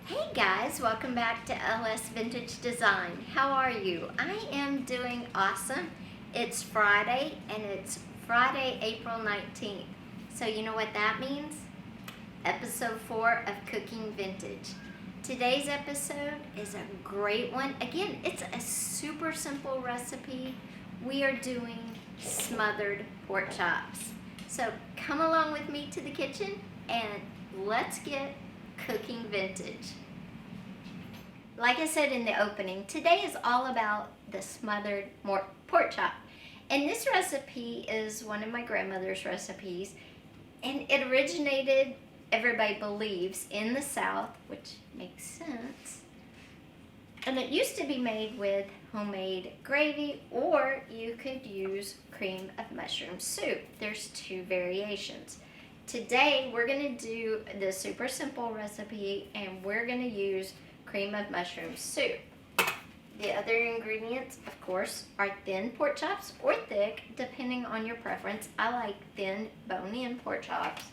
Hey guys, welcome back to LS Vintage Design. How are you? I am doing awesome. It's Friday and it's Friday, April 19th. So you know what that means? Episode 4 of Cooking Vintage. Today's episode is a great one. Again, it's a super simple recipe. We are doing smothered pork chops. So come along with me to the kitchen and let's get cooking vintage. Like I said in the opening, today is all about the smothered pork chop. And this recipe is one of my grandmother's recipes. And it originated, everybody believes, in the South, which makes sense. And it used to be made with homemade gravy, or you could use cream of mushroom soup. There's two variations. Today, we're going to do the super simple recipe, and we're going to use cream of mushroom soup. The other ingredients, of course, are thin pork chops or thick, depending on your preference. I like thin, bone-in pork chops.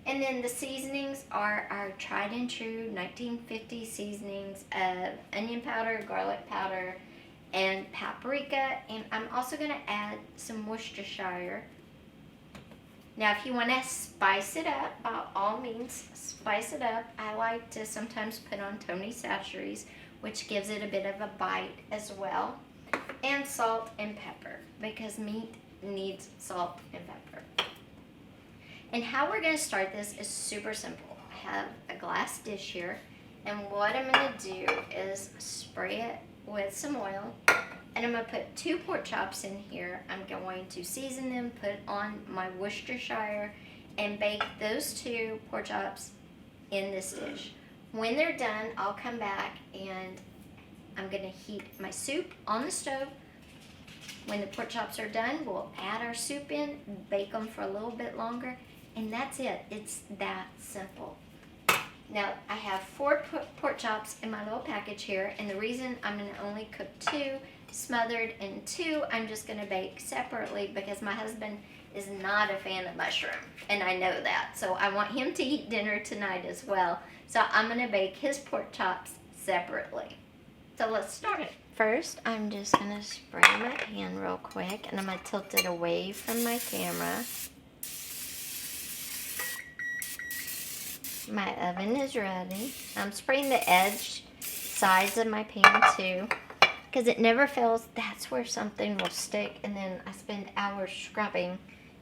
And then the seasonings are our tried and true 1950 seasonings of onion powder, garlic powder, and paprika. And I'm also going to add some Worcestershire. Now, if you want to spice it up, by all means, spice it up. I like to sometimes put on Tony Chachere's, which gives it a bit of a bite as well. And salt and pepper, because meat needs salt and pepper. And how we're going to start this is super simple. I have a glass dish here, and what I'm going to do is spray it with some oil. And I'm going to put 2 pork chops in here. I'm going to season them, put on my Worcestershire, and bake those 2 pork chops in this dish. When they're done, I'll come back and I'm going to heat my soup on the stove. When the pork chops are done, we'll add our soup in, bake them for a little bit longer, and that's it. It's that simple. Now, I have 4 pork chops in my little package here, and the reason I'm going to only cook 2 smothered and 2 I'm just going to bake separately because my husband is not a fan of mushroom, and I know that. So I want him to eat dinner tonight as well. So I'm going to bake his pork chops separately. So let's start it. First, I'm just going to spray my pan real quick, and I'm going to tilt it away from my camera. My oven is ready. I'm spraying the edge sides of my pan too, because it never fails. That's where something will stick, and then I spend hours scrubbing,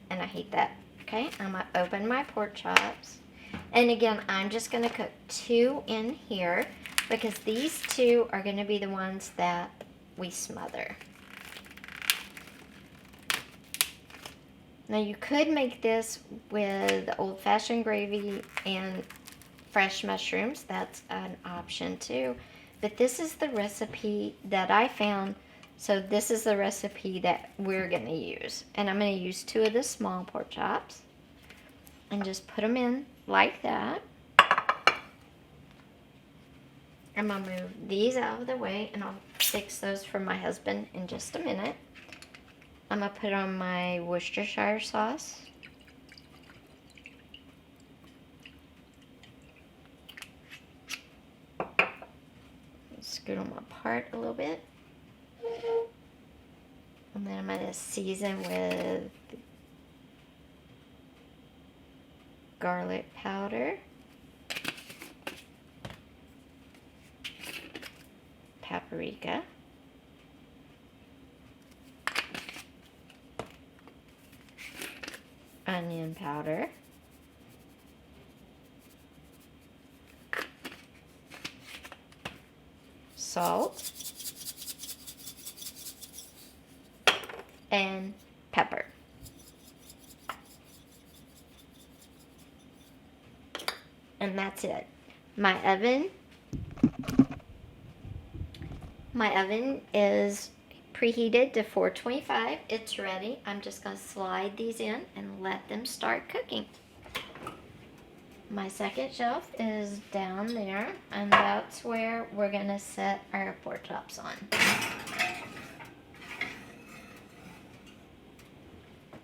and I hate that. Okay, I'm going to open my pork chops. And again, I'm just going to cook 2 in here, because these 2 are going to be the ones that we smother. Now, you could make this with old-fashioned gravy and fresh mushrooms. That's an option too. But this is the recipe that I found, so this is the recipe that we're going to use. And I'm going to use 2 of the small pork chops and just put them in like that. I'm going to move these out of the way, and I'll fix those for my husband in just a minute. I'm going to put on my Worcestershire sauce. Scoot them apart a little bit. And then I'm going to season with garlic powder, paprika, onion powder, salt, and pepper. And that's it. My oven is preheated to 425. It's ready. I'm just going to slide these in and let them start cooking. My second shelf is down there, and that's where we're going to set our pork chops on.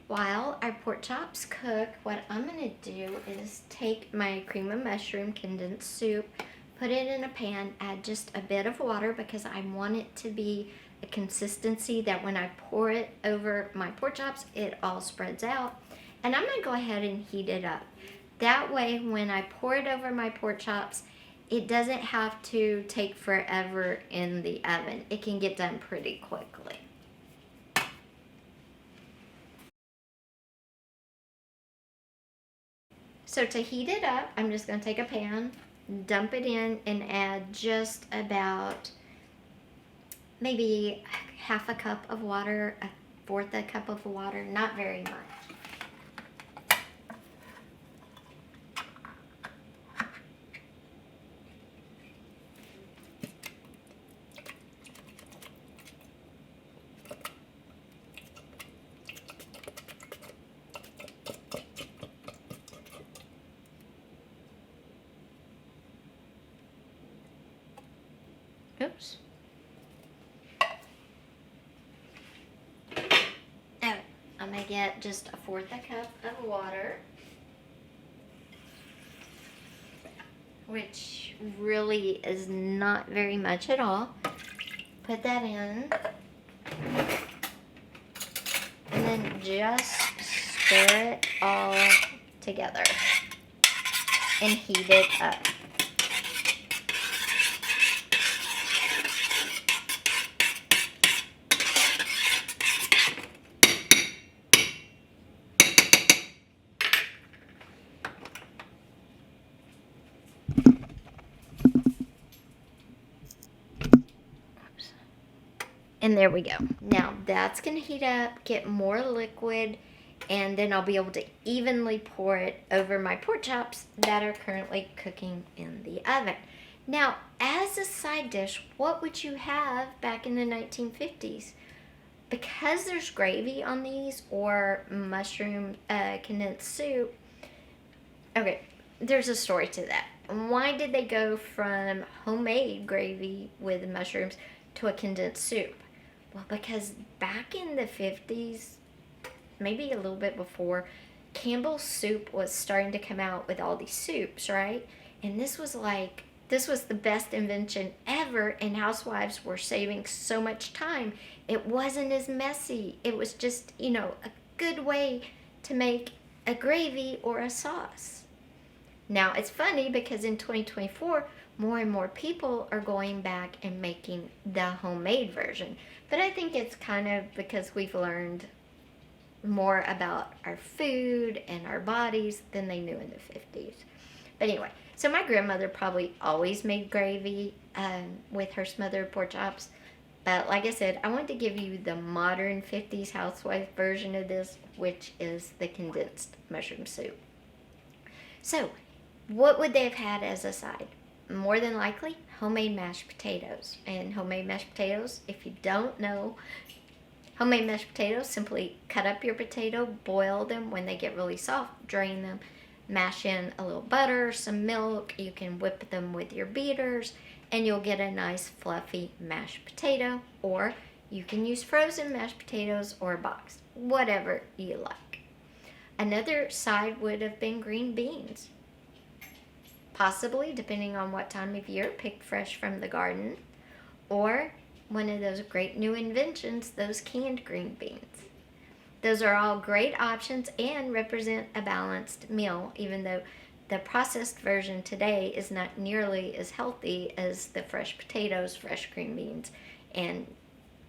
While our pork chops cook, what I'm going to do is take my cream of mushroom condensed soup put it in a pan, add just a bit of water because I want it to be a consistency that when I pour it over my pork chops, it all spreads out. And I'm gonna go ahead and heat it up. That way, when I pour it over my pork chops, it doesn't have to take forever in the oven. It can get done pretty quickly. So to heat it up, I'm just going to take a pan, dump it in, and add just about maybe half a cup of water, a fourth a cup of water, not very much. Oops. Oh, I'm going to get just a fourth a cup of water, which really is not very much at all. Put that in, and then just stir it all together and heat it up. And there we go. Now that's gonna heat up, get more liquid, and then I'll be able to evenly pour it over my pork chops that are currently cooking in the oven. Now, as a side dish, what would you have back in the 1950s? Because there's gravy on these or mushroom condensed soup, okay, there's a story to that. Why did they go from homemade gravy with mushrooms to a condensed soup? Well, because back in the 50s, maybe a little bit before, Campbell's soup was starting to come out with all these soups, right? And this was the best invention ever, and housewives were saving so much time. It wasn't as messy. It was just, a good way to make a gravy or a sauce. Now, it's funny because in 2024, more and more people are going back and making the homemade version. But I think it's kind of because we've learned more about our food and our bodies than they knew in the 50s. But anyway, so my grandmother probably always made gravy with her smothered pork chops. But like I said, I wanted to give you the modern 50s housewife version of this, which is the condensed mushroom soup. So, what would they have had as a side? More than likely, homemade mashed potatoes. And homemade mashed potatoes, if you don't know, homemade mashed potatoes, simply cut up your potato, boil them. When they get really soft, drain them, mash in a little butter, some milk. You can whip them with your beaters, and you'll get a nice fluffy mashed potato. Or you can use frozen mashed potatoes or a box, whatever you like. Another side would have been green beans. Possibly, depending on what time of year, picked fresh from the garden, or one of those great new inventions, those canned green beans. Those are all great options and represent a balanced meal, even though the processed version today is not nearly as healthy as the fresh potatoes, fresh green beans, and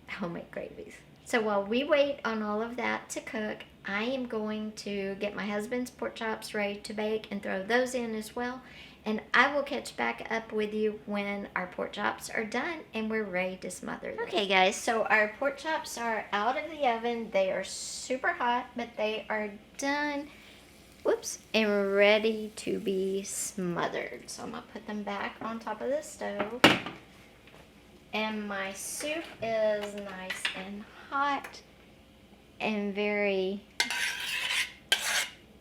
homemade gravies. So while we wait on all of that to cook, I am going to get my husband's pork chops ready to bake and throw those in as well. And I will catch back up with you when our pork chops are done and we're ready to smother them. Okay guys, so our pork chops are out of the oven. They are super hot, but they are done. Whoops, and ready to be smothered. So I'm gonna put them back on top of the stove. And my soup is nice and hot and very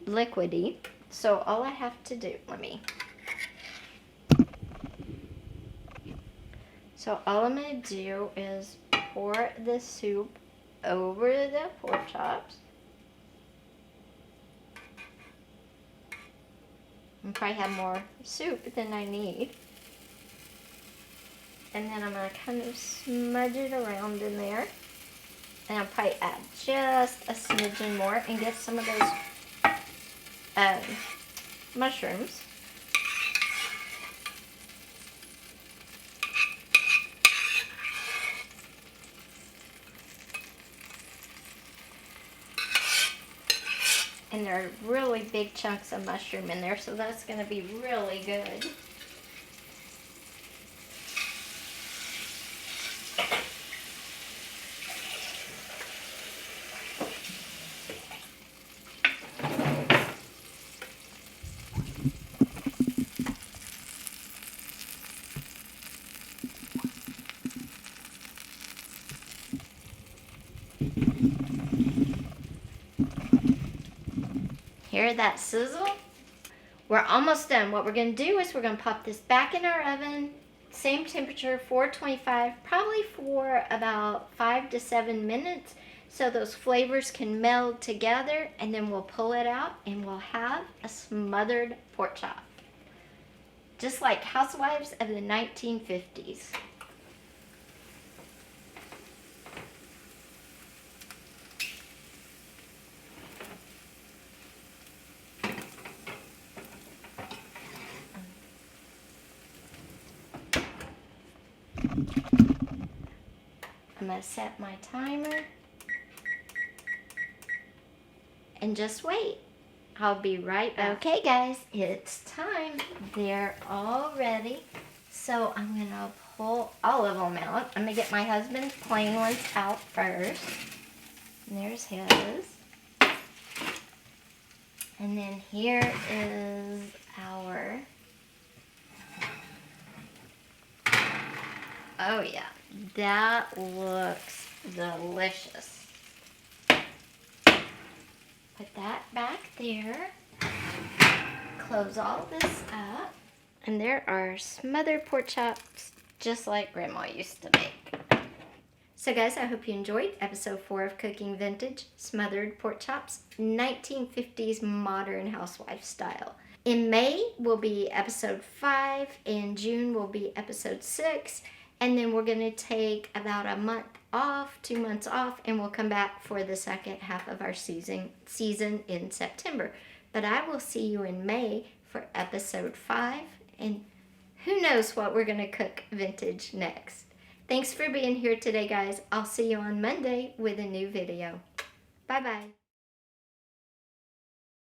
liquidy. So all I have to do, So all I'm going to do is pour the soup over the pork chops. I probably have more soup than I need. And then I'm going to kind of smudge it around in there. And I'll probably add just a smidgen more and get some of those mushrooms. And there are really big chunks of mushroom in there, so that's going to be really good. Hear that sizzle? We're almost done. What we're going to do is we're going to pop this back in our oven, same temperature, 425, probably for about 5 to 7 minutes, so those flavors can meld together, and then we'll pull it out and we'll have a smothered pork chop. Just like housewives of the 1950s. I'm going to set my timer and just wait. I'll be right back. Okay guys, it's time. They're all ready. So I'm going to pull all of them out. I'm going to get my husband's plain ones out first. And there's his. And then here is our... Oh yeah, that looks delicious. Put that back there. Close all this up. And there are smothered pork chops just like Grandma used to make. So guys, I hope you enjoyed episode 4 of Cooking Vintage, Smothered Pork Chops, 1950s modern housewife style. In May will be episode 5, in June will be episode 6, and then we're going to take about a month off, 2 months off, and we'll come back for the second half of our season in September. But I will see you in May for episode 5, and who knows what we're going to cook vintage next. Thanks for being here today, guys. I'll see you on Monday with a new video. Bye-bye.